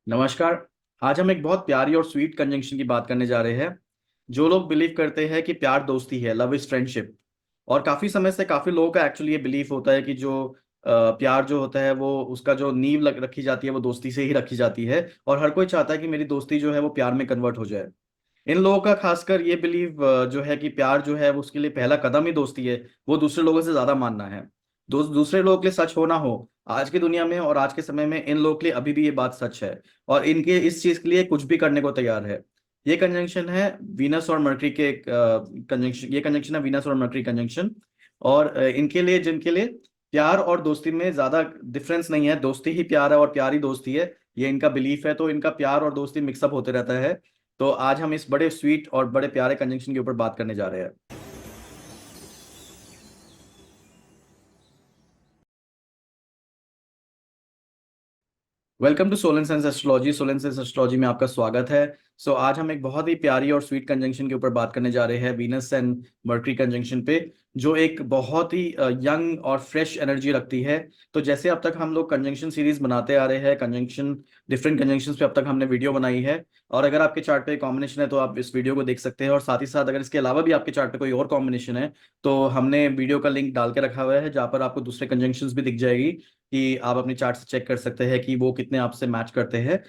नमस्कार। आज हम एक बहुत प्यारी और स्वीट कंजंक्शन की बात करने जा रहे हैं। जो लोग बिलीव करते हैं कि प्यार दोस्ती है, लव इज फ्रेंडशिप। और काफी समय से काफी लोगों का एक्चुअली ये बिलीफ होता है कि जो प्यार जो होता है वो उसका जो नींव रखी जाती है वो दोस्ती से ही रखी जाती है। और हर कोई चाहता है कि मेरी दोस्ती जो है वो प्यार में कन्वर्ट हो जाए। इन लोगों का खासकर ये बिलीव जो है कि प्यार जो है वो उसके लिए पहला कदम ही दोस्ती है, वो दूसरे लोगों से ज्यादा मानना है। दूसरे लोगों के लिए सच हो ना हो, आज की दुनिया में और आज के समय में इन लोगों के लिए अभी भी ये बात सच है। और इनके इस चीज के लिए कुछ भी करने को तैयार है। ये कंजंक्शन है वीनस और मर्करी के कंजंक्शन। ये कंजंक्शन है वीनस और मर्करी कंजंक्शन। और इनके लिए जिनके लिए प्यार और दोस्ती में ज्यादा डिफरेंस नहीं है, दोस्ती ही प्यार है और प्यार ही दोस्ती है, ये इनका बिलीफ है, तो इनका प्यार और दोस्ती मिक्सअप होते रहता है। तो आज हम इस बड़े स्वीट और बड़े प्यारे कंजंक्शन के ऊपर बात करने जा रहे हैं। Welcome to Solan science astrology. Solan science astrology में आपका स्वागत है। आज हम एक बहुत ही प्यारी और स्वीट कंजंक्शन के ऊपर बात करने जा रहे हैं, वीनस एंड मर्करी कंजंक्शन पे, जो एक बहुत ही यंग और फ्रेश एनर्जी रखती है। तो जैसे अब तक हम लोग कंजंक्शन सीरीज बनाते आ रहे हैं, कंजंक्शन डिफरेंट कंजंक्शंस पे अब तक हमने वीडियो बनाई है। और अगर आपके चार्ट पे कॉम्बिनेशन है तो आप इस वीडियो को देख सकते हैं, और साथ ही साथ अगर इसके अलावा भी आपके चार्ट पे कोई और कॉम्बिनेशन है तो हमने वीडियो का लिंक डाल के रखा हुआ है, जहाँ पर आपको दूसरे कंजंक्शंस भी दिख जाएगी कि आप अपनी चार्ट से चेक कर सकते हैं कि वो कितने आपसे मैच करते हैं।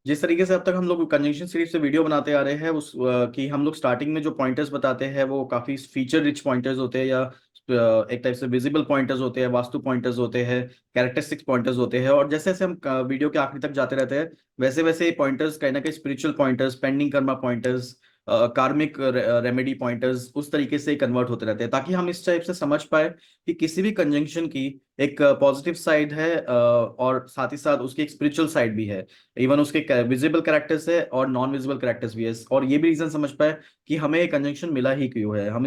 जिस तरीके से अब तक हम लोग कंजंक्शन सीरीज से वीडियो बनाते आ रहे हैं उस कि हम लोग स्टार्टिंग में जो पॉइंटर्स बताते हैं वो काफी फीचर रिच पॉइंटर्स होते हैं, या एक टाइप से विजिबल पॉइंटर्स होते हैं, वास्तु पॉइंटर्स होते हैं, कैरेक्टरिस्टिक्स पॉइंटर्स होते हैं। और जैसे जैसे हम वीडियो के आखिरी तक जाते रहते हैं, वैसे वैसे पॉइंटर्स कहीं ना कहीं spiritual pointers, pending Karma pointers, कार्मिक रेमेडी पॉइंटर्स उस तरीके से कन्वर्ट होते रहते हैं, ताकि हम इस टाइप से समझ पाए कि किसी भी कंजंक्शन की एक पॉजिटिव साइड है, और साथ ही साथ उसकी एक स्पिरिचुअल साइड भी है। इवन उसके विजिबल कैरेक्टर्स है और नॉन विजिबल कैरेक्टर्स भी है, और ये भी रीजन समझ पाए कि हमें एक कंजंक्शन मिला ही क्यों है, हम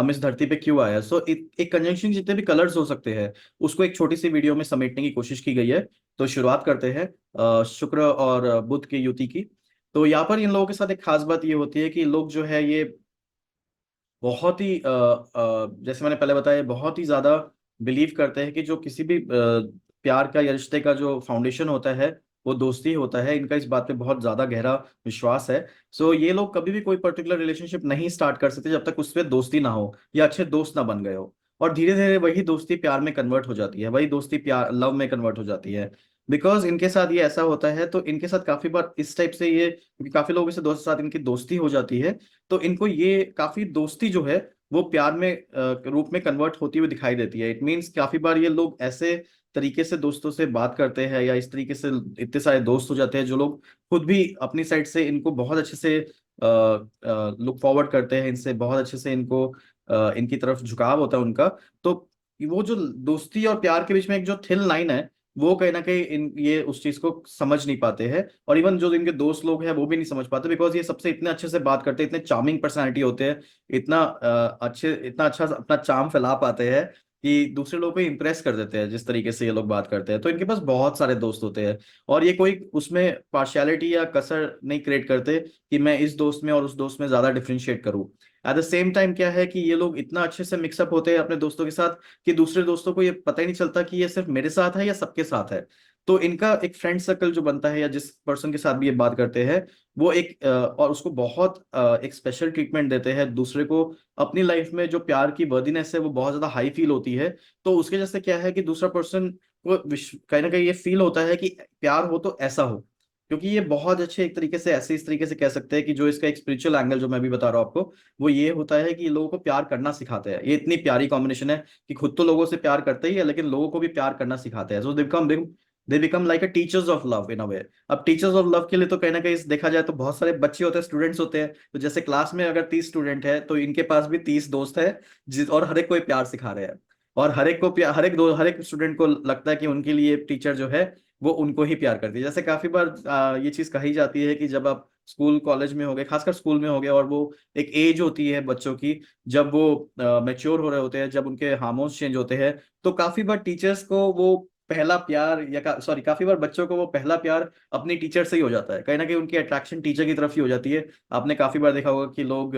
इस धरती पे क्यों आया। एक कंजंक्शन जितने भी कलर्स हो सकते हैं उसको एक छोटी सी वीडियो में समेटने की कोशिश की गई है। तो शुरुआत करते हैं शुक्र और बुध की युति की। तो यहाँ पर इन लोगों के साथ एक खास बात ये होती है कि लोग जो है ये बहुत ही जैसे मैंने पहले बताया, बहुत ही ज्यादा बिलीव करते हैं कि जो किसी भी प्यार का या रिश्ते का जो फाउंडेशन होता है वो दोस्ती होता है। इनका इस बात पे बहुत ज्यादा गहरा विश्वास है। ये लोग कभी भी कोई पर्टिकुलर रिलेशनशिप नहीं स्टार्ट कर सकते जब तक उसपे दोस्ती ना हो या अच्छे दोस्त ना बन गए हो। और धीरे धीरे वही दोस्ती प्यार में कन्वर्ट हो जाती है, वही दोस्ती प्यार लव में कन्वर्ट हो जाती है। बिकॉज इनके साथ ये ऐसा होता है, तो इनके साथ काफी बार इस टाइप से ये, क्योंकि काफी लोगों से दोस्त के साथ इनकी दोस्ती हो जाती है, तो इनको ये काफी दोस्ती जो है वो प्यार में रूप में कन्वर्ट होती हुई दिखाई देती है। इट मीन्स काफी बार ये लोग ऐसे तरीके से दोस्तों से बात करते हैं, या इस तरीके से इतने सारे दोस्त हो जाते हैं जो लोग खुद भी अपनी साइड से इनको बहुत अच्छे से लुक फॉरवर्ड करते हैं, इनसे बहुत अच्छे से इनको इनकी तरफ झुकाव होता है उनका। तो वो जो दोस्ती और प्यार के बीच में एक जो थिन लाइन है, वो कहीं ना कहीं इन ये उस चीज को समझ नहीं पाते हैं। और इवन जो इनके दोस्त लोग हैं वो भी नहीं समझ पाते, बिकॉज ये सबसे इतने अच्छे से बात करते हैं, इतने चार्मिंग पर्सनालिटी होते हैं, इतना अच्छा अपना चार्म फैला पाते हैं कि दूसरे लोगों को इंप्रेस कर देते हैं जिस तरीके से ये लोग बात करते हैं। तो इनके पास बहुत सारे दोस्त होते हैं, और ये कोई उसमें पार्शियलिटी या कसर नहीं क्रिएट करते कि मैं इस दोस्त में और उस दोस्त में ज्यादा डिफरेंशिएट करूं। एट द सेम टाइम क्या है कि ये लोग इतना अच्छे से मिक्सअप होते हैं अपने दोस्तों के साथ कि दूसरे दोस्तों को ये पता ही नहीं चलता कि ये सिर्फ मेरे साथ है या सबके साथ है। तो इनका एक फ्रेंड सर्कल जो बनता है, या जिस पर्सन के साथ भी ये बात करते हैं, वो और उसको बहुत एक स्पेशल ट्रीटमेंट देते हैं दूसरे को। अपनी लाइफ में जो प्यार की वर्दीनेस है वो बहुत ज्यादा हाई फील होती है। तो उसके जैसे क्या है कि दूसरा पर्सन को कहीं ना कहीं ये फील होता है कि प्यार हो तो ऐसा हो। क्योंकि ये बहुत अच्छे एक तरीके से ऐसे इस तरीके से कह सकते हैं कि जो इसका एक स्पिरिचुअल एंगल जो मैं भी बता रहा हूँ आपको, वो ये होता है कि लोगों को प्यार करना सिखाते हैं। ये इतनी प्यारी कॉम्बिनेशन है कि खुद तो लोगों से प्यार करते ही है, लेकिन लोगों को भी प्यार करना सिखाते हैं। They become like a teachers of love in a way. अब टीचर्स ऑफ लव के लिए तो कहीं ना कहीं देखा जाए तो बहुत सारे बच्चे होते हैं, स्टूडेंट्स होते हैं। तो जैसे क्लास में अगर 30 स्टूडेंट है तो इनके पास भी 30 दोस्त है, और हर एक को ये प्यार सिखा रहे हैं। और हर एक स्टूडेंट को लगता है कि उनके लिए टीचर जो है वो उनको ही प्यार करती है। जैसे काफी बार ये चीज कही जाती है कि जब आप स्कूल कॉलेज में हो गए, खासकर स्कूल में हो गए, और वो एक एज होती है बच्चों की जब वो मैच्योर हो रहे होते हैं, जब उनके हार्मोन्स चेंज होते हैं, तो काफी बार टीचर्स को वो पहला प्यार सॉरी, काफी बार बच्चों को वो पहला प्यार अपनी टीचर से ही हो जाता है। कहीं ना कहीं उनकी अट्रैक्शन टीचर की तरफ ही हो जाती है। आपने काफी बार देखा होगा कि लोग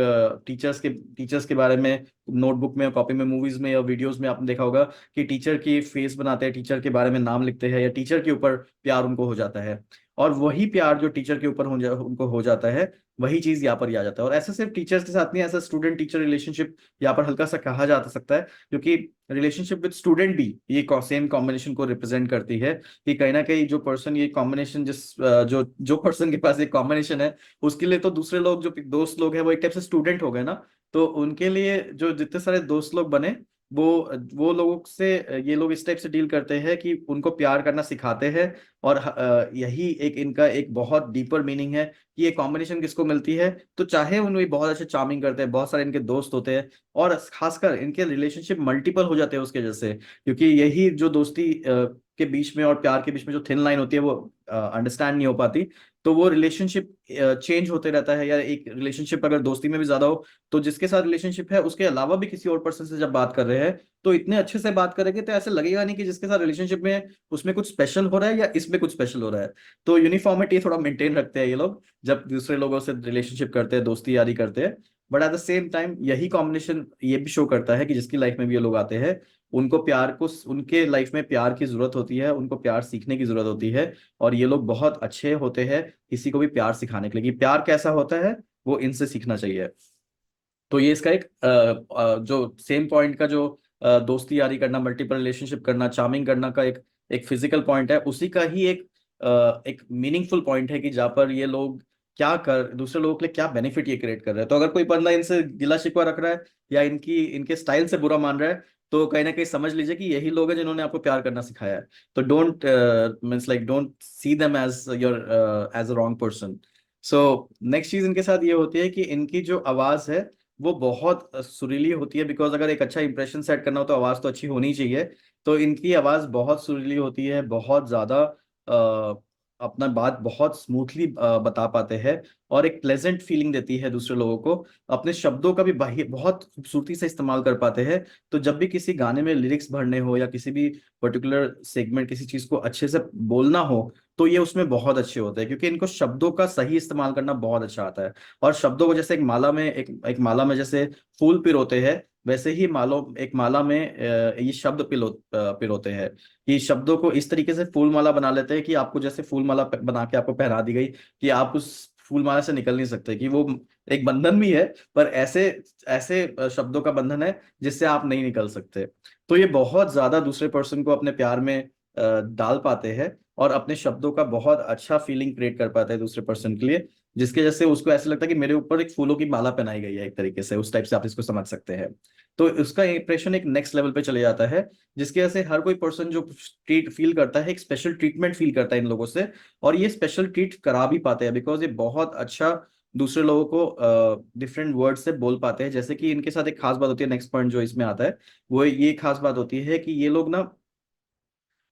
टीचर्स के बारे में नोटबुक में, कॉपी में, मूवीज में या वीडियोस में आपने देखा होगा कि टीचर की फेस बनाते हैं, टीचर के बारे में नाम लिखते हैं, या टीचर के ऊपर प्यार उनको हो जाता है। और वही प्यार जो टीचर के ऊपर उनको हो जाता है, वही चीज यहाँ पर ही आ जाता है। और ऐसा सिर्फ टीचर्स के साथ नहीं, ऐसा स्टूडेंट टीचर रिलेशनशिप यहाँ पर हल्का सा कहा जा सकता है, क्योंकि रिलेशनशिप विद स्टूडेंट भी ये सेम कॉम्बिनेशन को रिप्रेजेंट करती है। कि कहीं ना कहीं जो पर्सन ये कॉम्बिनेशन जो जो पर्सन के पास ये कॉम्बिनेशन है, उसके लिए तो दूसरे लोग, जो दोस्त लोग हैं, वो एक टाइप से स्टूडेंट हो गए ना। तो उनके लिए जो जितने सारे दोस्त लोग बने, वो वो लोगों से ये लोग इस टाइप से डील करते हैं कि उनको प्यार करना सिखाते हैं। और यही एक इनका एक बहुत डीपर मीनिंग है कि ये कॉम्बिनेशन किसको मिलती है। तो चाहे उन्हें बहुत अच्छे चार्मिंग करते हैं, बहुत सारे इनके दोस्त होते हैं, और खासकर इनके रिलेशनशिप मल्टीपल हो जाते हैं उसके जैसे, क्योंकि यही जो दोस्ती के बीच में और प्यार के बीच में जो थिन लाइन होती है, वो अंडरस्टैंड नहीं हो पाती। तो वो रिलेशनशिप चेंज होते रहता है। या एक रिलेशनशिप अगर दोस्ती में भी ज्यादा हो, तो जिसके साथ रिलेशनशिप है उसके अलावा भी किसी और पर्सन से जब बात कर रहे हैं, तो इतने अच्छे से बात करेंगे तो ऐसे लगेगा नहीं कि जिसके साथ रिलेशनशिप में उसमें कुछ स्पेशल हो रहा है या इसमें कुछ स्पेशल हो रहा है। तो यूनिफॉर्मिटी थोड़ा मेंटेन रखते हैं ये लोग जब दूसरे लोगों से रिलेशनशिप करते हैं, दोस्ती यारी करते हैं। But at the same time यही कॉम्बिनेशन ये भी शो करता है कि जिसकी लाइफ में भी ये लोग आते हैं, उनके लाइफ में प्यार की जरूरत होती है, उनको प्यार सीखने की जरूरत होती है। और ये लोग बहुत अच्छे होते हैं किसी को भी प्यार सिखाने के लिए, कि प्यार कैसा होता है वो इनसे सीखना चाहिए। तो ये इसका एक जो सेम पॉइंट का जो दोस्ती यारी करना, मल्टीपल रिलेशनशिप करना, चार्मिंग करना का एक एक फिजिकल पॉइंट है, उसी का ही एक मीनिंगफुल पॉइंट है कि जहाँ पर ये लोग क्या कर दूसरे लोगों के लिए क्या बेनिफिट ये क्रिएट कर रहे हैं। तो अगर कोई बंदा इनसे गिला शिकवा रख रहा है या इनके स्टाइल से बुरा मान रहा है, तो कहीं ना कहीं समझ लीजिए कि यही लोग हैं जिन्होंने आपको प्यार करना सिखाया है। तो don't means like don't see them as your age a wrong person. So next चीज इनके साथ ये होती है कि इनकी जो आवाज है वो बहुत सुरीली होती है। बिकॉज अगर एक अच्छा इंप्रेशन सेट करना हो तो आवाज तो अच्छी होनी चाहिए। तो इनकी आवाज बहुत सुरीली होती है, बहुत ज्यादा अपना बात बहुत स्मूथली बता पाते हैं, और एक प्लेजेंट फीलिंग देती है दूसरे लोगों को। अपने शब्दों का भी बहुत खूबसूरती से इस्तेमाल कर पाते हैं। तो जब भी किसी गाने में लिरिक्स भरने हो या किसी भी पर्टिकुलर सेगमेंट, किसी चीज को अच्छे से बोलना हो, तो ये उसमें बहुत अच्छे होते हैं, क्योंकि इनको शब्दों का सही इस्तेमाल करना बहुत अच्छा आता है। और शब्दों को जैसे एक माला में जैसे फूल पिरोते हैं, वैसे ही एक माला में ये शब्द पिरोते हैं। कि शब्दों को इस तरीके से फूल माला बना लेते हैं कि आपको जैसे फूल माला बना के आपको पहना दी गई, कि आप उस फूल माला से निकल नहीं सकते, कि वो एक बंधन भी है, पर ऐसे ऐसे शब्दों का बंधन है जिससे आप नहीं निकल सकते। तो ये बहुत ज्यादा दूसरे पर्सन को अपने प्यार में डाल पाते हैं, और अपने शब्दों का बहुत अच्छा फीलिंग क्रिएट कर पाते हैं दूसरे पर्सन के लिए, जिसके जैसे उसको ऐसा लगता है कि मेरे ऊपर एक फूलों की माला पहनाई गई है, एक तरीके से उस टाइप से आप इसको समझ सकते हैं। तो उसका इंप्रेशन एक नेक्स्ट लेवल पे चले जाता है, जिसके वजह से हर कोई पर्सन जो ट्रीट फील करता है, एक स्पेशल ट्रीटमेंट फील करता है इन लोगों से। और ये स्पेशल ट्रीट करा भी पाते हैं, बिकॉज ये बहुत अच्छा दूसरे लोगों को डिफरेंट वर्ड से बोल पाते हैं। जैसे कि इनके साथ एक खास बात होती है, नेक्स्ट पॉइंट जो इसमें आता है, वो ये खास बात होती है कि ये लोग ना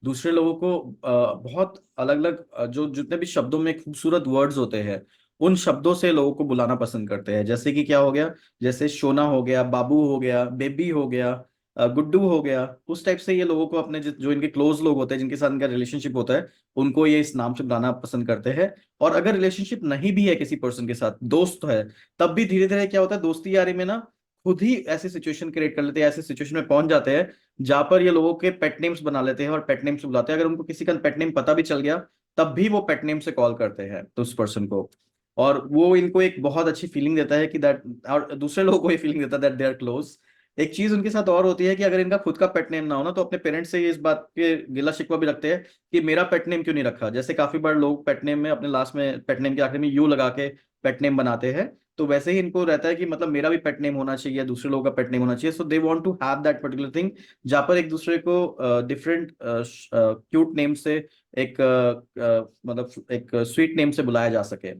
दूसरे लोगों को बहुत अलग अलग जो जितने भी शब्दों में खूबसूरत वर्ड्स होते हैं, उन शब्दों से लोगों को बुलाना पसंद करते हैं। जैसे कि क्या हो गया, जैसे सोना हो गया, बाबू हो गया, बेबी हो गया, गुड्डू हो गया। उस टाइप से ये लोगों को अपने जो इनके क्लोज लोग होते हैं, जिनके साथ इनका रिलेशनशिप होता है, उनको ये इस नाम से बुलाना पसंद करते हैं। और अगर रिलेशनशिप नहीं भी है किसी पर्सन के साथ, दोस्त है, तब भी धीरे धीरे क्या होता है, दोस्ती यारी में ना खुद ही ऐसी सिचुएशन क्रिएट कर लेते हैं, ऐसे सिचुएशन में पहुंच जाते हैं जहां पर ये लोगों के पेट नेम्स बना लेते हैं और पेट नेम से बुलाते हैं। अगर उनको किसी का पेट नेम पता भी चल गया, तब भी वो पेट नेम से कॉल करते हैं तो उस पर्सन को। और वो इनको एक बहुत अच्छी फीलिंग देता है कि दैट, और दूसरे लोगों को ये फीलिंग देता है दैट दे आर क्लोज। एक चीज उनके साथ और होती है कि अगर इनका खुद का पेट नेम ना हो ना, तो अपने पेरेंट्स से ये इस बात के गिला शिकवा भी रखते हैं कि मेरा पेट नेम क्यों नहीं रखा। जैसे काफी बार लोग पेट नेम में अपने लास्ट में पेट नेम के आखिर में यू लगा के पेट नेम बनाते हैं। तो वैसे ही इनको रहता है कि मतलब मेरा भी पेट नेम होना चाहिए, दूसरे लोगों का पेट नेम होना चाहिए। So they want to have that particular thing, जहाँ पर एक दूसरे को डिफरेंट क्यूट नेम से मतलब एक स्वीट नेम से बुलाया जा सके।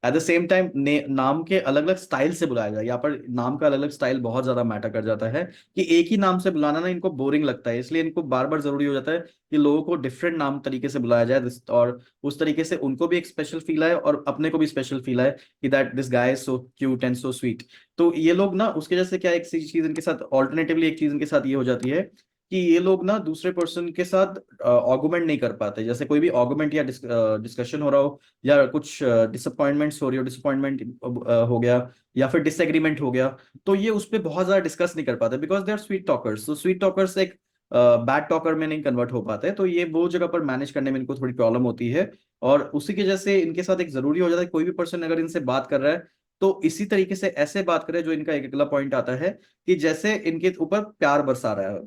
एट द सेम टाइम नाम के अलग अलग स्टाइल से बुलाया जाए। यहाँ पर नाम का अलग अलग स्टाइल बहुत ज्यादा मैटर कर जाता है, कि एक ही नाम से बुलाना ना इनको बोरिंग लगता है, इसलिए इनको बार बार जरूरी हो जाता है कि लोगों को डिफरेंट नाम तरीके से बुलाया जाए, और उस तरीके से उनको भी एक स्पेशल फील आए और अपने को भी स्पेशल फील आए कि that this guy is so cute and so sweet. तो ये लोग ना उसके जैसे क्या, एक चीज इनके साथ ऑल्टरनेटिवली एक चीज इनके साथ ये हो जाती है कि ये लोग ना दूसरे पर्सन के साथ आर्गुमेंट नहीं कर पाते। जैसे कोई भी आर्गुमेंट या डिस्कशन हो रहा हो, या कुछ डिसअपॉइंटमेंट्स हो रही हो, डिसअपॉइंटमेंट हो गया, या फिर डिसएग्रीमेंट हो गया, तो ये उस पर बहुत ज्यादा डिस्कस नहीं कर पाते, because they are sweet talkers. तो स्वीट टॉकर्स एक बैड टॉकर में नहीं कन्वर्ट हो पाते, तो ये वो जगह पर मैनेज करने में इनको थोड़ी प्रॉब्लम होती है। और उसी की वजह से इनके साथ एक जरूरी हो जाता है, कोई भी पर्सन अगर इनसे बात कर रहा है तो इसी तरीके से ऐसे बात करे, जो इनका एक अगला पॉइंट आता है कि जैसे इनके ऊपर प्यार बरसा रहा है।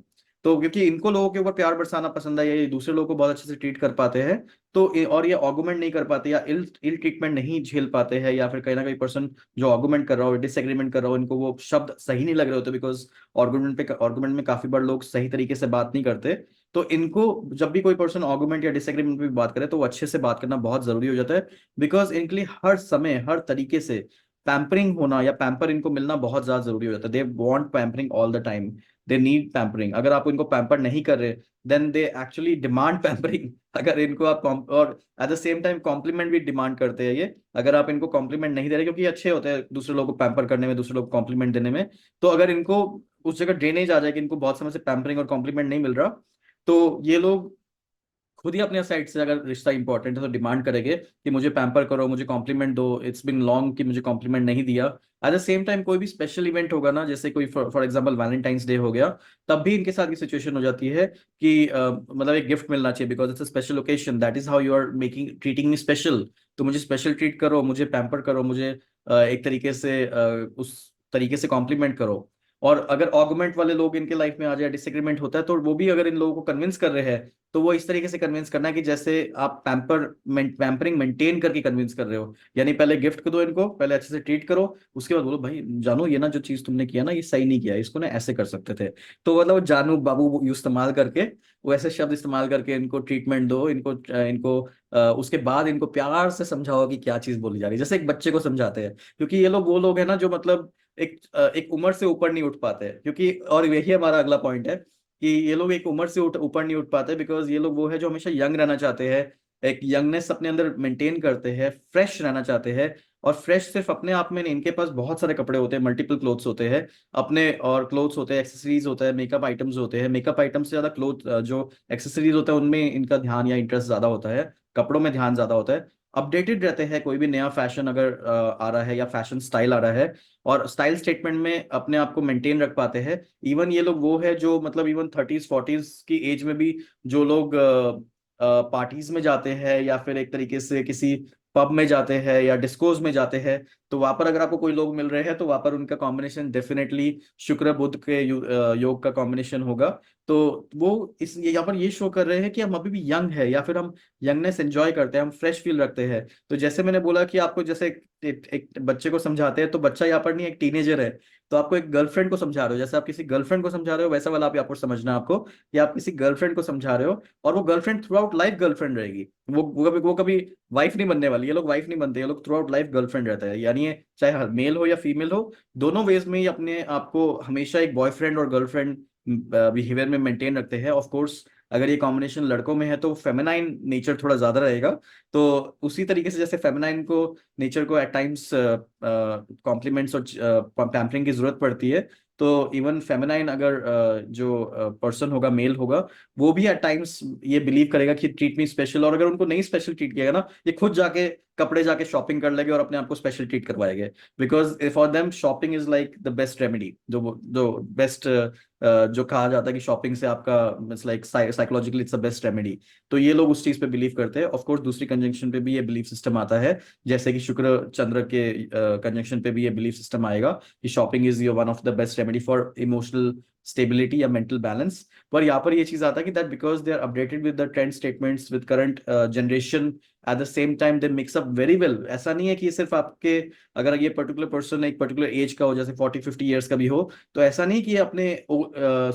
तो क्योंकि इनको लोगों के ऊपर प्यार बरसाना पसंद है, ये दूसरे लोगों को बहुत अच्छे से ट्रीट कर पाते हैं, तो और ये आर्गुमेंट नहीं कर पाते, या इल इल ट्रीटमेंट नहीं झेल पाते हैं, या फिर कहीं ना कहीं पर्सन जो आर्गुमेंट कर रहा हो, डिसएग्रीमेंट कर रहा हो, इनको वो शब्द सही नहीं लग रहे होते, बिकॉज आर्गुमेंट में काफी बार लोग सही तरीके से बात नहीं करते। तो इनको जब भी कोई पर्सन आर्गुमेंट या डिसएग्रीमेंट पे भी बात करे, तो वो अच्छे से बात करना बहुत जरूरी हो जाता है, बिकॉज इनके लिए हर समय हर तरीके से पैम्परिंग होना या पैम्पर इनको मिलना बहुत ज्यादा जरूरी हो जाता है। They want pampering all the time, they need pampering. अगर आप इनको पैम्पर नहीं कर रहे, then they actually demand pampering. अगर इनको आप और at the same time compliment भी डिमांड करते हैं ये, अगर आप इनको कॉम्प्लीमेंट नहीं दे रहे, क्योंकि ये अच्छे होते हैं दूसरे लोगों को पैम्पर करने में, दूसरे लोग को कॉम्प्लीमेंट देने में। तो अगर इनको उस जगह ड्रेनेज आ जाए कि इनको बहुत समय से पैम्परिंग और कॉम्प्लीमेंट नहीं मिल रहा, तो ये लोग खुद ही अपने साइड से, अगर रिश्ता इंपॉर्टेंट है तो डिमांड करेंगे कि मुझे पैम्पर करो, मुझे कॉम्प्लीमेंट दो, इट्स बिन लॉन्ग कि मुझे कॉम्प्लीमेंट नहीं दिया। एट द सेम टाइम कोई भी स्पेशल इवेंट होगा ना, जैसे कोई फॉर एग्जांपल वैलेंटाइंस डे हो गया, तब भी इनके साथ ये सिचुएशन हो जाती है कि मतलब एक गिफ्ट मिलना चाहिए, because it's a special occasion, that is how you are making treating me special. तो मुझे स्पेशल ट्रीट करो, मुझे पैम्पर करो, मुझे एक तरीके से उस तरीके से कॉम्प्लीमेंट करो। और अगर आर्गुमेंट वाले लोग इनके लाइफ में आ जाए, डिसएग्रीमेंट होता है, तो वो भी अगर इन लोगों को कन्विंस कर रहे हैं, तो वो इस तरीके से कन्विंस करना है कि जैसे आप पैम्परिंग मेंटेन करके कन्विंस कर रहे हो। यानी पहले गिफ्ट को दो, इनको पहले अच्छे से ट्रीट करो, उसके बाद बोलो भाई जानू, ये ना जो चीज तुमने किया ना, ये सही नहीं किया, इसको ना ऐसे कर सकते थे। तो मतलब जानू बाबू इस्तेमाल करके, वो ऐसे शब्द इस्तेमाल करके इनको ट्रीटमेंट दो, इनको उसके बाद इनको प्यार से समझाओ कि क्या चीज बोली जा रही है, जैसे एक बच्चे को समझाते हैं। क्योंकि ये लोग वो लोग हैं ना जो मतलब एक उम्र से ऊपर नहीं उठ पाते, क्योंकि और यही हमारा अगला पॉइंट है कि ये लोग एक उम्र से ऊपर नहीं उठ पाते, बिकॉज ये लोग वो है जो हमेशा यंग रहना चाहते हैं, एक यंगनेस अपने अंदर मेंटेन करते हैं, फ्रेश रहना चाहते हैं। और फ्रेश सिर्फ अपने आप में नहीं, इनके पास बहुत सारे कपड़े होते हैं, मल्टीपल क्लोथ्स होते हैं अपने, और क्लोथ्स होते हैं, एक्सेसरीज होता है, मेकअप आइटम्स होते हैं। मेकअप आइटम से ज्यादा क्लोथ जो एक्सेसरीज होता है उनमें इनका ध्यान या इंटरेस्ट ज्यादा होता है, कपड़ों में ध्यान ज्यादा होता है। अपडेटेड रहते हैं, कोई भी नया फैशन अगर आ रहा है या फैशन स्टाइल आ रहा है, और स्टाइल स्टेटमेंट में अपने आप को मेंटेन रख पाते हैं। इवन ये लोग वो है जो मतलब इवन 30s 40s की एज में भी जो लोग पार्टीज में जाते हैं, या फिर एक तरीके से किसी पब में जाते हैं या डिस्कोज में जाते हैं, तो वहां पर अगर आपको कोई लोग मिल रहे हैं, तो वहां पर उनका कॉम्बिनेशन डेफिनेटली शुक्र बुध के योग का कॉम्बिनेशन होगा। तो वो इस यहाँ पर ये शो कर रहे हैं कि हम अभी भी यंग है, या फिर हम यंगनेस एंजॉय करते हैं, हम फ्रेश फील रखते हैं। तो जैसे मैंने बोला कि आपको जैसे एक बच्चे को समझाते हैं, तो बच्चा यहाँ पर नहीं, एक टीनेजर है, तो आपको एक गर्लफ्रेंड को समझा रहे हो, जैसे आप किसी गर्लफ्रेंड को समझा रहे हो, वैसा वाला आप यहाँ पर समझना आपको, कि आप किसी गर्लफ्रेंड को समझा रहे हो, और वो girlfriend through out life girlfriend रहेगी। वो कभी वाइफ नहीं बनने वाली, ये लोग वाइफ नहीं बनते, ये लोग थ्रू आउट लाइफ गर्लफ्रेंड रहता है। यानी ये चाहे मेल हो या फीमेल हो, दोनों वेज में ही अपने आप को हमेशा एक बॉयफ्रेंड और गर्लफ्रेंड बिहेवियर में मेंटेन रखते हैं। ऑफ कोर्स अगर ये कॉम्बिनेशन लड़कों में है तो फेमिनाइन नेचर थोड़ा ज्यादा रहेगा। तो उसी तरीके से जैसे फेमिनाइन को नेचर को एट टाइम्स कॉम्प्लीमेंट्स और पैम्परिंग की जरूरत पड़ती है, तो इवन फेमिनाइन अगर जो पर्सन होगा, मेल होगा, वो भी एट टाइम्स ये बिलीव करेगा कि ट्रीट मी स्पेशल। और अगर उनको नहीं स्पेशल ट्रीट किया ना, ये खुद जाके कपड़े जाके शॉपिंग कर लेंगे और अपने आप को स्पेशल ट्रीट करवाएंगे, because for them shopping is like the best remedy. जो जो बेस्ट जो कहा जाता है कि शॉपिंग से आपका it's like psychologically it's the best remedy. तो ये लोग उस चीज पे बिलीव करते हैं। ऑफ कोर्स दूसरी कंजंक्शन पे भी ये बिलीफ सिस्टम आता है, जैसे कि शुक्र चंद्र के कंजंक्शन पे भी ये बिलीफ सिस्टम आएगा कि shopping is your one of the best remedy for emotional stability या मेंटल बैलेंस। पर यहाँ पर ये चीज आता है कि that because they are updated with the trend statements with current generation, at the same time they mix up very well. ऐसा नहीं है कि ये सिर्फ आपके, अगर ये पर्टिकुलर पर्सन एक पर्टिकुलर एज का हो, जैसे 40 50 ईयर्स का भी हो, तो ऐसा नहीं कि ये अपने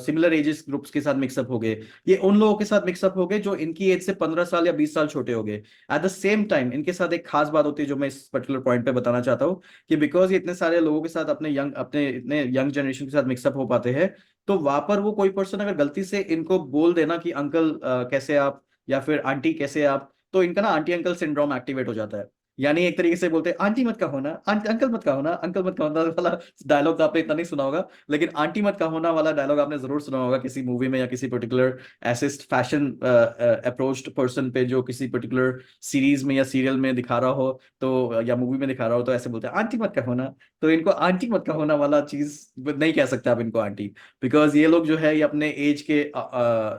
सिमिलर एजेस ग्रुप्स के साथ मिक्सअप हो गए। ये उन लोगों के साथ मिक्सअप हो गए जो इनकी एज से 15 साल या 20 साल छोटे हो गए। एट द सेम टाइम इनके साथ एक खास बात होती है जो मैं इस पर्टिकुलर पॉइंट पे बताना चाहता हूँ, कि बिकॉज ये इतने सारे लोगों के साथ अपने इतने यंग जनरेशन के साथ मिक्सअप हो पाते हैं, तो वहां पर वो कोई पर्सन अगर गलती से इनको बोल देना कि अंकल कैसे आप, या फिर आंटी कैसे आप, तो इनका ना आंटी अंकल सिंड्रोम एक्टिवेट हो जाता है। यानी एक तरीके से बोलते हैं आंटी मत कहो ना, अंकल मत कहो ना, अंकल मत कहो ना वाला डायलॉग तो आपने इतना नहीं सुना होगा, लेकिन आंटी मत कहो ना वाला डायलॉग आपने जरूर सुना होगा किसी मूवी में या किसी पर्टिकुलर ऐसे फैशन अप्रोच्ड पर्सन पे जो किसी पर्टिकुलर सीरीज में या सीरियल में दिखा रहा हो, तो या मूवी में दिखा रहा हो, तो ऐसे बोलते हैं आंटी मत कहो ना। तो इनको आंटी मत कहो ना वाला चीज नहीं कह सकते आप इनको आंटी, बिकॉज ये लोग जो है ये अपने एज के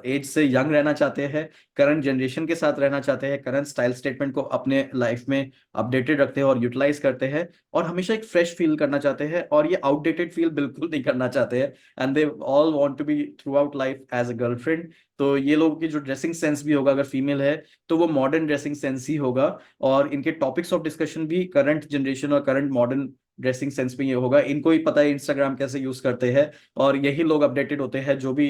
एज से यंग रहना चाहते हैं, करंट जनरेशन के साथ रहना चाहते हैं, करंट स्टाइल स्टेटमेंट को अपने लाइफ में अपडेटेड रखते हैं और यूटिलाइज करते हैं, और हमेशा एक फ्रेश फील करना चाहते हैं, और ये आउटडेटेड फील बिल्कुल नहीं करना चाहते हैं। And they all want to be throughout life as a girlfriend. तो ये लोगों की जो ड्रेसिंग सेंस भी होगा, अगर फीमेल है तो वो मॉडर्न ड्रेसिंग सेंस ही होगा, और इनके टॉपिक्स ऑफ डिस्कशन भी करंट जनरेशन और करंट मॉडर्न ड्रेसिंग सेंस में ये होगा। इनको ही पता है इंस्टाग्राम कैसे यूज करते हैं, और यही लोग अपडेटेड होते हैं, जो भी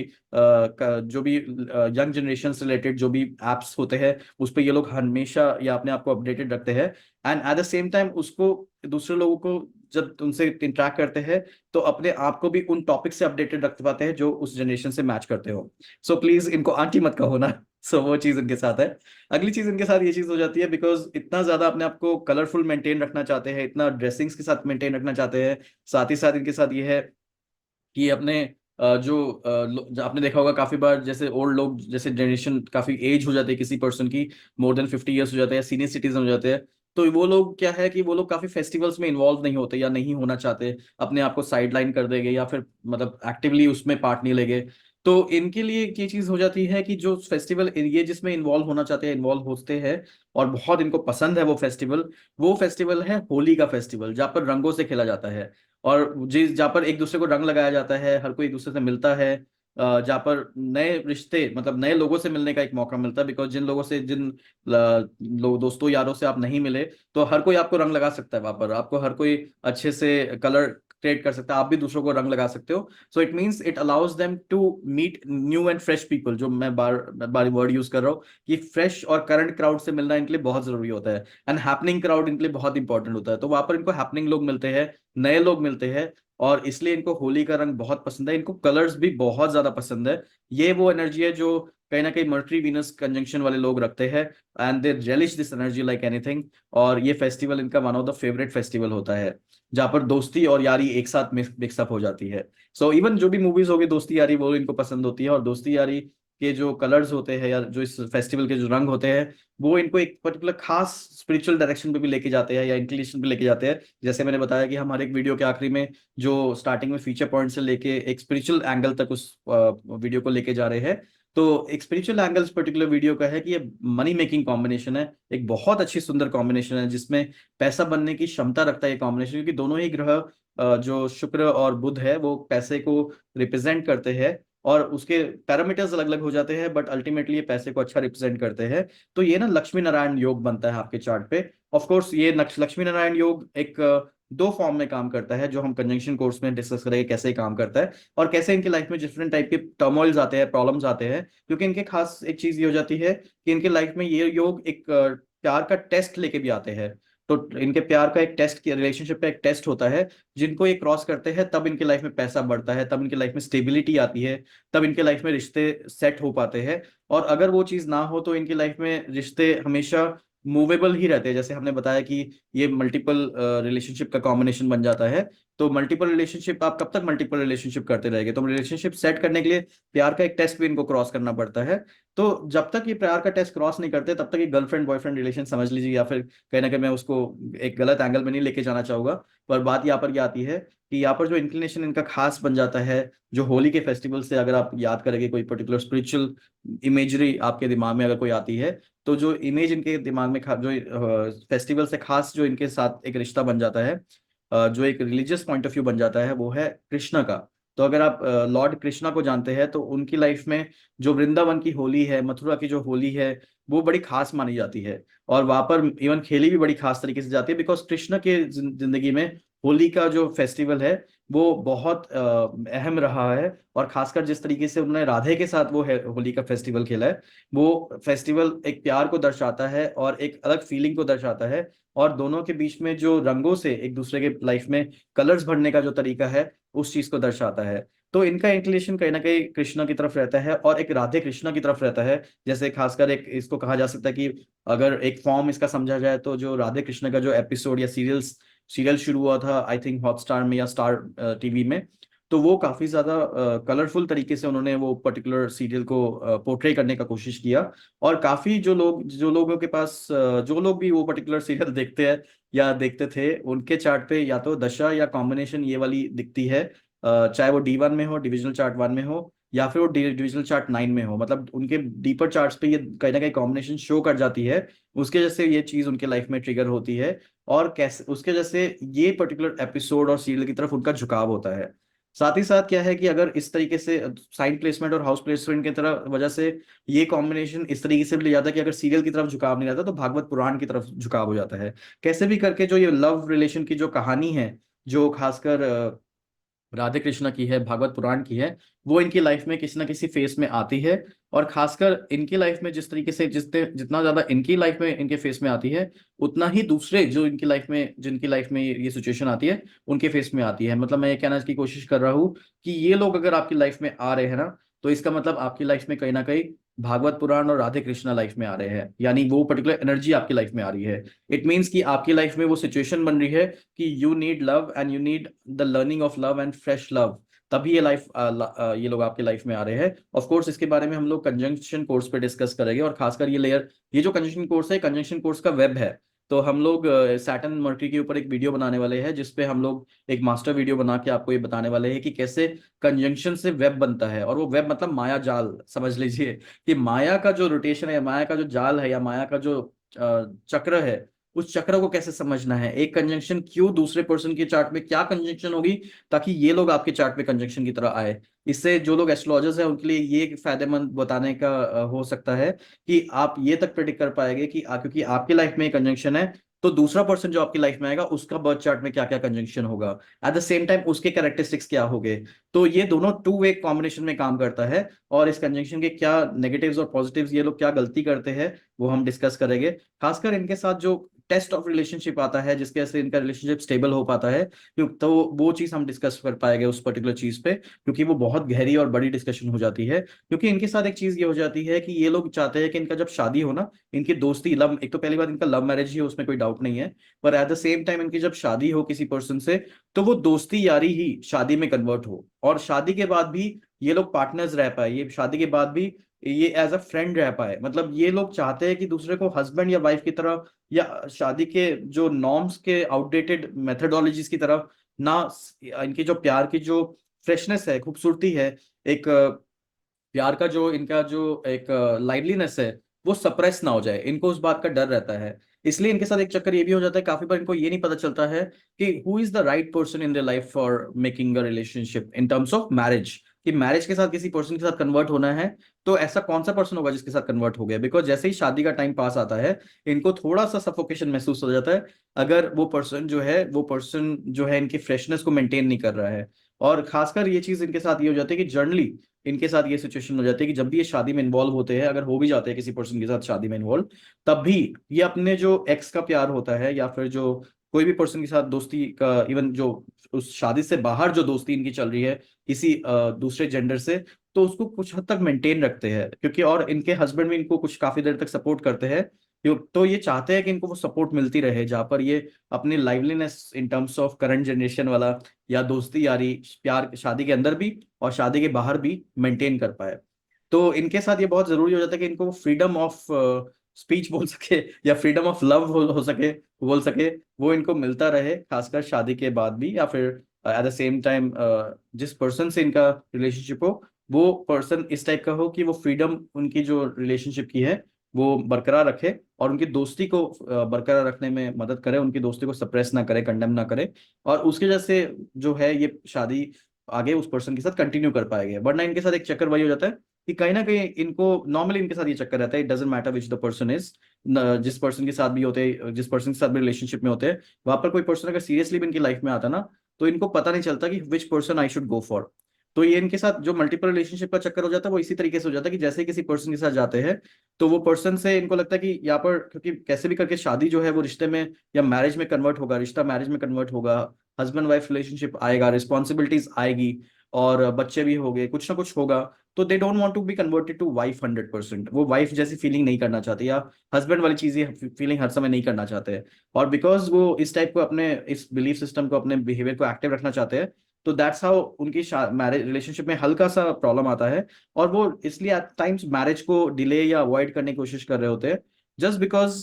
यंग जनरेशन से रिलेटेड जो भी एप्स होते हैं उस पर ये लोग हमेशा या अपने आप को अपडेटेड रखते हैं। And eight the same time उसको दूसरे लोगों को जब उनसे इंटरेक्ट करते हैं तो अपने आप को भी उन टॉपिक से अपडेटेड रख पाते हैं जो उस जनरेशन से मैच करते हो। सो प्लीज इनको आंटी मत कहो ना। सो वो चीज इनके साथ है। अगली चीज इनके साथ ये चीज हो जाती है, बिकॉज इतना ज्यादा अपने आप को कलरफुल मेंटेन रखना चाहते हैं, इतना ड्रेसिंग्स के साथ मेंटेन रखना चाहते हैं, साथ ही साथ इनके साथ ये है कि अपने जो आपने देखा होगा काफी बार, जैसे ओल्ड लोग, जैसे जनरेशन काफी एज हो जाती है किसी पर्सन की, मोर देन 50 ईयर्स हो जाते हैं, सीनियर सिटीजन हो जाते हैं, तो वो लोग क्या है कि वो लोग काफी फेस्टिवल्स में इन्वॉल्व नहीं होते या नहीं होना चाहते, अपने आप को साइड लाइन कर देंगे या फिर मतलब एक्टिवली उसमें पार्ट नहीं लेंगे। तो इनके लिए ये चीज हो जाती है कि जो फेस्टिवल ये जिसमें इन्वॉल्व होना चाहते हैं इन्वॉल्व होते हैं, और बहुत इनको पसंद है वो फेस्टिवल है होली का फेस्टिवल, जहाँ पर रंगों से खेला जाता है, और जिस जहाँ पर एक दूसरे को रंग लगाया जाता है, हर कोई एक दूसरे से मिलता है, जहाँ पर नए रिश्ते मतलब नए लोगों से मिलने का एक मौका मिलता है, बिकॉज जिन लोगों से जिन दोस्तों यारों से आप नहीं मिले, तो हर कोई आपको रंग लगा सकता है वहां पर, आपको हर कोई अच्छे से कलर क्रिएट कर सकता है, आप भी दूसरों को रंग लगा सकते हो। So it means it allows them to meet new and fresh people, जो मैं बार वर्ड यूज कर रहा हूँ कि फ्रेश और करंट क्राउड से मिलना इनके लिए बहुत जरूरी होता है, एंड हैपनिंग क्राउड इनके लिए बहुत इंपॉर्टेंट होता है, तो वहां पर इनको हैपनिंग लोग मिलते हैं, नए लोग मिलते हैं, और इसलिए इनको होली का रंग बहुत पसंद है, इनको कलर्स भी बहुत ज्यादा पसंद है। ये वो एनर्जी है जो कहीं ना कहीं मर्क्यूरी वीनस कंजंक्शन वाले लोग रखते हैं, and they relish this energy like anything. और ये फेस्टिवल इनका one of the favourite festival होता है, जहाँ पर दोस्ती और यारी एक साथ मिक्सअप हो जाती है। सो इवन जो भी मूवीज होगी दोस्ती यारी वो इनको पसंद होती है, और दोस्ती यारी के जो कलर्स होते हैं या जो इस फेस्टिवल के जो रंग होते हैं वो इनको एक पर्टिकुलर खास स्पिरिचुअल डायरेक्शन पे भी लेके जाते हैं या इंक्लिनेशन पे लेके जाते हैं। जैसे मैंने बताया कि हम हर एक वीडियो के आखिरी में जो स्टार्टिंग में फीचर पॉइंट से लेके एक स्पिरिचुअल एंगल तक उस वीडियो को लेके जा रहे हैं। तो एक स्पिरिचुअल एंगल इस पर्टिकुलर वीडियो का है कि ये मनी मेकिंग कॉम्बिनेशन है, एक बहुत अच्छी सुंदर कॉम्बिनेशन है जिसमें पैसा बनने की क्षमता रखता है ये कॉम्बिनेशन, क्योंकि दोनों ही ग्रह जो शुक्र और बुध है वो पैसे को रिप्रेजेंट करते हैं, और उसके पैरामीटर्स अलग अलग हो जाते हैं, बट अल्टीमेटली ये पैसे को अच्छा रिप्रेजेंट करते हैं। तो ये ना लक्ष्मी नारायण योग बनता है आपके चार्ट पे। ऑफ कोर्स ये लक्ष्मी नारायण योग एक दो फॉर्म में काम करता है, जो हम कंजंक्शन कोर्स में डिस्कस करेंगे कैसे काम करता है, और कैसे इनके लाइफ में डिफरेंट टाइप के टर्मोइल्स आते हैं, प्रॉब्लम्स आते हैं। क्योंकि इनके खास एक चीज ये हो जाती है कि इनके लाइफ में ये योग एक प्यार का टेस्ट लेके भी आते हैं। तो इनके प्यार का एक टेस्ट, रिलेशनशिप का एक टेस्ट होता है, जिनको ये क्रॉस करते हैं तब इनके लाइफ में पैसा बढ़ता है, तब इनके लाइफ में स्टेबिलिटी आती है, तब इनके लाइफ में रिश्ते सेट हो पाते हैं। और अगर वो चीज ना हो तो इनकी लाइफ में रिश्ते हमेशा मूवेबल ही रहते हैं। जैसे हमने बताया कि ये मल्टीपल रिलेशनशिप का कॉम्बिनेशन बन जाता है। तो मल्टीपल रिलेशनशिप, आप कब तक मल्टीपल रिलेशनशिप करते रहेंगे? तो रिलेशनशिप सेट करने के लिए प्यार का एक टेस्ट भी इनको क्रॉस करना पड़ता है। तो जब तक ये प्यार का टेस्ट क्रॉस नहीं करते तब तक ये गर्लफ्रेंड बॉयफ्रेंड रिलेशन समझ लीजिए, या फिर कहीं ना कहीं मैं उसको एक गलत एंगल में नहीं लेके जाना चाहूंगा। पर बात यहाँ पर ये आती है कि यहाँ पर जो इंक्लिनेशन इनका खास बन जाता है, जो होली के फेस्टिवल से अगर आप याद करेंगे कोई पर्टिकुलर स्पिरिचुअल इमेजरी आपके दिमाग में अगर कोई आती है, तो जो इमेज इनके दिमाग में जो फेस्टिवल से खास जो इनके साथ एक रिश्ता बन जाता है, जो एक रिलीजियस पॉइंट ऑफ व्यू बन जाता है, वो है कृष्ण का। तो अगर आप लॉर्ड कृष्णा को जानते हैं तो उनकी लाइफ में जो वृंदावन की होली है, मथुरा की जो होली है, वो बड़ी खास मानी जाती है, और वहां पर इवन खेली भी बड़ी खास तरीके से जाती है, बिकॉज कृष्ण के जिंदगी में होली का जो फेस्टिवल है वो बहुत अहम रहा है। और खासकर जिस तरीके से उन्होंने राधे के साथ वो होली का फेस्टिवल खेला है, वो फेस्टिवल एक प्यार को दर्शाता है और एक अलग फीलिंग को दर्शाता है, और दोनों के बीच में जो रंगों से एक दूसरे के लाइफ में कलर्स भरने का जो तरीका है उस चीज को दर्शाता है। तो इनका इंक्लिनेशन कहीं ना कहीं कृष्णा की तरफ रहता है और एक राधे कृष्णा की तरफ रहता है। जैसे खासकर एक इसको कहा जा सकता है कि अगर एक फॉर्म इसका समझा जाए तो जो राधे कृष्णा का जो एपिसोड या सीरियल शुरू हुआ था आई थिंक हॉटस्टार में या स्टार टीवी में, तो वो काफी ज्यादा कलरफुल तरीके से उन्होंने वो पर्टिकुलर सीरियल को पोर्ट्रे करने का कोशिश किया। और काफी जो लोगों के पास जो लोग भी वो पर्टिकुलर सीरियल देखते हैं या देखते थे, उनके चार्ट पे या तो दशा या कॉम्बिनेशन ये वाली दिखती है, चाहे वो D1 में हो, डिविजनल चार्ट 1 में हो, या फिर वो डिविजनल चार्ट 9 में हो। मतलब उनके डीपर चार्ट्स पे ये कहीं ना कहीं कॉम्बिनेशन शो कर जाती है। उसके जैसे ये चीज उनके लाइफ में ट्रिगर होती है, और कैसे उसके जैसे ये पर्टिकुलर एपिसोड और सीरियल की तरफ उनका झुकाव होता है। साथ ही साथ क्या है कि अगर इस तरीके से साइड प्लेसमेंट और हाउस प्लेसमेंट की तरह वजह से ये कॉम्बिनेशन इस तरीके से भी ले जाता है कि अगर सीरियल की तरफ झुकाव नहीं रहता तो भागवत पुराण की तरफ झुकाव हो जाता है। कैसे भी करके जो ये लव रिलेशन की जो कहानी है, जो खासकर राधे कृष्णा की है, भागवत पुराण की है, वो इनकी लाइफ में किसी ना किसी फेस में आती है। और खासकर इनकी लाइफ में जिस तरीके से जितना ज्यादा इनकी लाइफ में इनके फेस में आती है, उतना ही दूसरे जो इनकी लाइफ में जिनकी लाइफ में ये सिचुएशन आती है उनके फेस में आती है। मतलब मैं ये कहना की कोशिश कर रहा हूँ कि ये लोग अगर आपकी लाइफ में आ रहे हैं ना, तो इसका मतलब आपकी लाइफ में कहीं ना कहीं भागवत पुराण और राधे कृष्णा लाइफ में आ रहे हैं, यानी वो पर्टिकुलर एनर्जी आपकी लाइफ में आ रही है। इट मीन्स कि आपकी लाइफ में वो सिचुएशन बन रही है कि you need love and you need the learning of love and fresh love, तभी ये लोग आपके लाइफ में आ रहे हैं। ऑफ कोर्स इसके बारे में हम लोग कंजंक्शन कोर्स पे डिस्कस करेंगे, और खासकर ये जो कंजंक्शन कोर्स है, कंजंक्शन कोर्स का वेब है। तो हम लोग सैटर्न मर्करी के ऊपर एक वीडियो बनाने वाले हैं, जिसपे हम लोग एक मास्टर वीडियो बना के आपको ये बताने वाले हैं कि कैसे कंजंक्शन से वेब बनता है। और वो वेब मतलब माया जाल समझ लीजिए, कि माया का जो रोटेशन है, माया का जो जाल है, या माया का जो चक्र है, उस चक्र को कैसे समझना है, एक कंजंक्शन क्यों दूसरे पर्सन के चार्ट में क्या कंजंक्शन होगी ताकि ये लोग आपके चार्ट में कंजंक्शन की तरह आए। इससे जो लोग एस्ट्रोलॉजर्स हैं उनके लिए ये फायदेमंद बताने का हो सकता है कि आप ये तक प्रेडिक्ट कर पाएंगे कि क्योंकि आपकी लाइफ में कंजंक्शन है, तो दूसरा पर्सन जो आपकी लाइफ में आएगा उसका बर्थ चार्ट में क्या क्या कंजंक्शन होगा, एट द सेम टाइम उसके कैरेक्टरिस्टिक्स क्या होंगे। तो ये दोनों टू वे कॉम्बिनेशन में काम करता है, और इस कंजंक्शन के क्या नेगेटिव्स और पॉजिटिव्स, ये लोग क्या गलती करते हैं, वो हम डिस्कस करेंगे। खासकर इनके साथ जो टेस्ट ऑफ रिलेशनशिप आता है, जिसके वजह से इनका रिलेशनशिप स्टेबल हो पाता है, तो वो चीज हम डिस्कस कर पाएंगे उस पर्टिकुलर चीज पे, क्योंकि वो बहुत गहरी और बड़ी डिस्कशन हो जाती है। क्योंकि इनके साथ एक चीज ये हो जाती है कि ये लोग चाहते हैं कि इनका जब शादी हो ना, इनकी दोस्ती लव, एक तो पहली बात इनका लव मैरिज ही है, उसमें कोई डाउट नहीं है। पर एट द सेम टाइम इनकी जब शादी हो किसी पर्सन से, तो वो दोस्ती यारी ही शादी में कन्वर्ट हो, और शादी के बाद भी ये लोग पार्टनर्स रह पाए, ये शादी के बाद भी ये एज अ फ्रेंड रह पाए। मतलब ये लोग चाहते हैं कि दूसरे को हस्बैंड या वाइफ की तरह, या शादी के जो नॉर्म्स के आउटडेटेड मेथडोलॉजीज की तरफ ना, इनकी जो प्यार की जो फ्रेशनेस है, खूबसूरती है, एक प्यार का जो इनका जो एक लाइवलीनेस है, वो सप्रेस ना हो जाए, इनको उस बात का डर रहता है। इसलिए इनके साथ एक चक्कर ये भी हो जाता है, काफी बार इनको ये नहीं पता चलता है कि who is the right person in the life for making a relationship in terms of marriage, कि मैरिज के साथ किसी पर्सन के साथ कन्वर्ट होना है, तो ऐसा कौन सा पर्सन होगा जिसके साथ कन्वर्ट हो गया। बिकॉज जैसे ही शादी का टाइम पास आता है, इनको थोड़ा सा सफोकेशन महसूस हो जाता है, अगर वो पर्सन जो है इनकी फ्रेशनेस को मेंटेन नहीं कर रहा है। और खासकर ये चीज इनके साथ ये हो जाती है कि जर्नली इनके साथ ये सिचुएशन हो जाती है कि जब भी ये शादी में इन्वॉल्व होते हैं, अगर हो भी जाते हैं किसी पर्सन के साथ शादी में इन्वॉल्व, तब भी ये अपने जो एक्स का प्यार होता है, या फिर जो कोई भी पर्सन के साथ दोस्ती का, इवन जो उस शादी से बाहर जो दोस्ती इनकी चल रही है किसी दूसरे जेंडर से, तो उसको कुछ हद तक मेंटेन रखते हैं, क्योंकि और इनके हस्बैंड भी इनको कुछ काफी देर तक सपोर्ट करते हैं। तो ये चाहते हैं कि इनको वो सपोर्ट मिलती रहे, जहां पर ये अपनी liveliness in terms of current generation वाला, या दोस्ती यारी प्यार शादी के अंदर भी और शादी के बाहर भी मेंटेन कर पाए। तो इनके साथ ये बहुत जरूरी हो जाता है कि इनको फ्रीडम ऑफ स्पीच बोल सके, या फ्रीडम ऑफ लव हो सके, बोल सके, वो इनको मिलता रहे, खासकर शादी के बाद भी, या फिर एट द सेम टाइम जिस पर्सन से इनका रिलेशनशिप हो, वो पर्सन इस टाइप का हो कि वो फ्रीडम उनकी जो रिलेशनशिप की है वो बरकरार रखे, और उनकी दोस्ती को बरकरार रखने में मदद करे, उनकी दोस्ती को सप्रेस ना करे, कंडेम ना करे, और उसके जैसे जो है ये शादी आगे उस पर्सन के साथ कंटिन्यू कर पाएंगे। वरना इनके साथ एक चक्कर वही हो जाता है कि कहीं ना कहीं इनको नॉर्मली इनके साथ ये चक्कर रहता है, it doesn't matter which the person is, जिस पर्सन के साथ भी होते हैं, जिस पर्सन के साथ भी रिलेशनशिप में होते हैं, वहां पर कोई पर्सन अगर सीरियसली भी इनकी लाइफ में आता ना, तो इनको पता नहीं चलता कि which person I should go for. तो ये इनके साथ जो मल्टीपल रिलेशनशिप का चक्कर हो जाता है, वो इसी तरीके से हो जाता है कि जैसे ही किसी पर्सन के साथ जाते हैं, तो वो पर्सन से इनको लगता है कि यहाँ पर, क्योंकि कैसे भी करके शादी जो है वो रिश्ते में या मैरिज में कन्वर्ट होगा, रिश्ता मैरिज में कन्वर्ट होगा, हस्बैंड वाइफ रिलेशनशिप आएगा, रिस्पॉन्सिबिलिटीज आएगी, और बच्चे भी हो गए, कुछ ना कुछ होगा, तो they don't want to be converted to wife 100%। वो वाइफ जैसी फीलिंग नहीं करना चाहते, या हस्बैंड वाली चीजें फीलिंग हर समय नहीं करना चाहते हैं। और बिकॉज वो इस टाइप को अपने इस बिलीफ सिस्टम को, अपने बिहेवियर को एक्टिव रखना चाहते हैं, तो दैट्स हाउ उनकी मैरिज रिलेशनशिप में हल्का सा प्रॉब्लम आता है। और वो इसलिए एट टाइम्स मैरिज को डिले या अवॉइड करने की कोशिश कर रहे होते हैं, जस्ट बिकॉज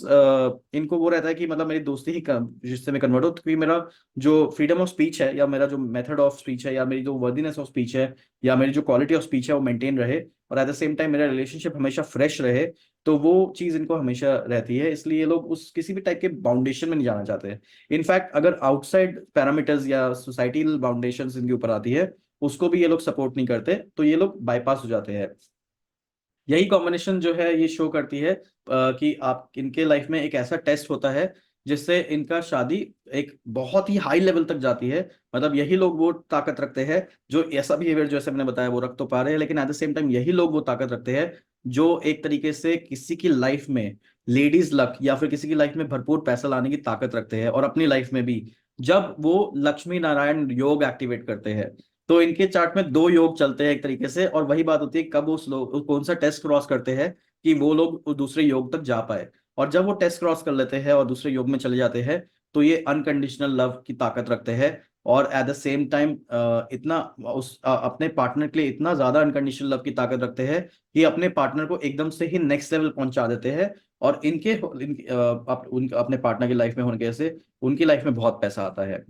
इनको वो रहता है कि मतलब मेरी दोस्ती ही रिश्ते में कन्वर्ट हो, क्योंकि मेरा जो फ्रीडम ऑफ स्पीच है, या मेरा जो मेथड ऑफ स्पीच है, या मेरी जो वर्दीनेस ऑफ स्पीच है, या मेरी जो क्वालिटी ऑफ स्पीच है वो मेंटेन रहे, और एट द सेम टाइम मेरा रिलेशनशिप हमेशा फ्रेश रहे। तो वो चीज इनको हमेशा रहती है, इसलिए ये लोग उस किसी भी टाइप के बाउंडेशन में नहीं जाना चाहते। इनफैक्ट अगर आउटसाइड पैरामीटर्स या सोसाइटल बाउंडेशन इनके ऊपर आती है, उसको भी ये लोग सपोर्ट नहीं करते, तो ये लोग बाईपास हो जाते हैं। यही कॉम्बिनेशन जो है ये शो करती है कि आप इनके लाइफ में एक ऐसा टेस्ट होता है जिससे इनका शादी एक बहुत ही हाई लेवल तक जाती है। मतलब यही लोग वो ताकत रखते हैं जो ऐसा बिहेवियर, जैसे मैंने बताया, वो रख तो पा रहे हैं, लेकिन एट द सेम टाइम यही लोग वो ताकत रखते हैं जो एक तरीके से किसी की लाइफ में लेडीज लक, या फिर किसी की लाइफ में भरपूर पैसा लाने की ताकत रखते हैं, और अपनी लाइफ में भी जब वो लक्ष्मी नारायण योग एक्टिवेट करते हैं। तो इनके चार्ट में दो योग चलते हैं एक तरीके से, और वही बात होती है कब उस लोग कौन सा टेस्ट क्रॉस करते हैं कि वो लोग उस दूसरे योग तक जा पाए। और जब वो टेस्ट क्रॉस कर लेते हैं और दूसरे योग में चले जाते हैं, तो ये अनकंडीशनल लव की ताकत रखते हैं। और एट द सेम टाइम इतना अपने पार्टनर के लिए इतना ज्यादा अनकंडीशनल लव की ताकत रखते हैं कि अपने पार्टनर को एकदम से ही नेक्स्ट लेवल पहुंचा देते हैं। और अपने पार्टनर की लाइफ में होने की वजह से उनकी लाइफ में बहुत पैसा आता है।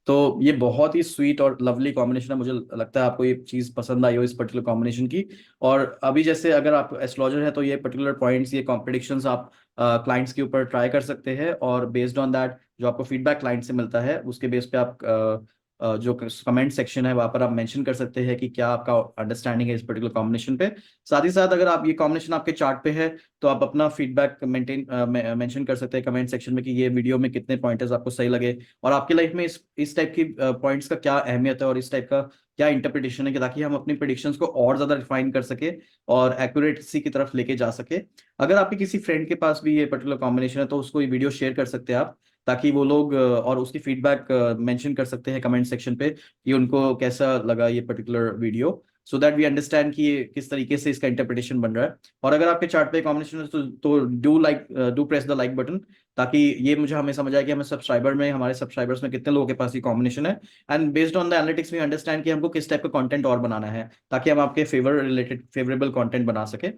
तो ये बहुत ही स्वीट और लवली कॉम्बिनेशन है। मुझे लगता है आपको ये चीज पसंद आई हो इस पर्टिकुलर कॉम्बिनेशन की। और अभी जैसे अगर आप एस्ट्रोलॉजर है, तो ये पर्टिकुलर पॉइंट्स, ये कॉम्प्रिडिक्शंस आप क्लाइंट्स के ऊपर ट्राई कर सकते हैं, और बेस्ड ऑन दैट जो आपको फीडबैक क्लाइंट से मिलता है उसके बेस पे आप जो कमेंट सेक्शन है वहाँ पर आप मेंशन कर सकते हैं कि क्या आपका अंडरस्टैंडिंग है इस पर्टिकुलर कॉम्बिनेशन पे। साथ ही साथ अगर आप ये कॉम्बिनेशन आपके चार्ट पे है, तो आप अपना फीडबैक मेंशन कर सकते हैं कमेंट सेक्शन में कि ये वीडियो में कितने पॉइंटर्स आपको सही लगे, और आपकी लाइफ में इस टाइप की पॉइंट्स का क्या अहमियत है, और इस टाइप का क्या इंटरप्रिटेशन है, कि ताकि हम अपनी प्रिडिक्शंस को और ज्यादा रिफाइन कर सके और एक्यूरेसी की तरफ लेके जा सके। अगर आपके किसी फ्रेंड के पास भी ये पर्टिकुलर कॉम्बिनेशन है, तो उसको ये वीडियो शेयर कर सकते हैं आप, ताकि वो लोग और उसकी फीडबैक मेंशन कर सकते हैं कमेंट सेक्शन पे कि उनको कैसा लगा ये particular video, so that we understand कि ये किस तरीके से इसका इंटरप्रिटेशन बन रहा है। और अगर आपके चार्ट पे कॉम्बिनेशन है, तो do press the like button, ताकि ये मुझे हमें समझ आए कि हमारे सब्सक्राइबर्स में कितने लोगों के पास ये कॉम्बिनेशन है। And based on the analytics we understand कि हमको किस टाइप का कंटेंट और बनाना है, ताकि हम आपके फेवरेबल कंटेंट बना सके।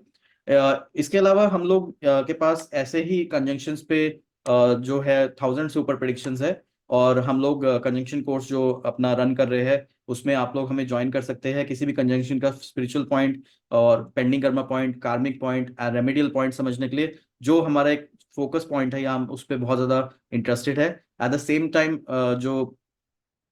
इसके अलावा हम लोग के पास ऐसे ही कंजंक्शंस पे जो है 1000 से ऊपर प्रेडिक्शंस है। और हम लोग कंजंक्शन कोर्स जो अपना रन कर रहे हैं, उसमें आप लोग हमें ज्वाइन कर सकते हैं। किसी भी कंजंक्शन का स्पिरिचुअल पॉइंट और पेंडिंग कर्मा पॉइंट, कार्मिक पॉइंट, रेमेडियल पॉइंट समझने के लिए, जो हमारा एक फोकस पॉइंट है, या हम उस पर बहुत ज्यादा इंटरेस्टेड है। एट द सेम टाइम जो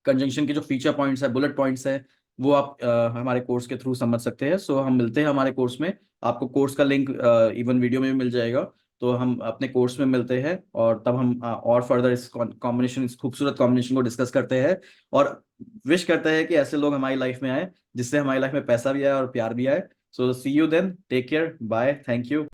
कंजंक्शन के जो फीचर पॉइंट्स है, बुलेट पॉइंट्स है, वो आप हमारे कोर्स के थ्रू समझ सकते हैं। सो हम मिलते हैं हमारे कोर्स में। आपको कोर्स का लिंक इवन वीडियो में भी मिल जाएगा। तो हम अपने कोर्स में मिलते हैं, और तब हम और फर्दर इस खूबसूरत कॉम्बिनेशन को डिस्कस करते हैं, और विश करते हैं कि ऐसे लोग हमारी लाइफ में आए जिससे हमारी लाइफ में पैसा भी आए और प्यार भी आए। So see you then, take care, bye, thank you.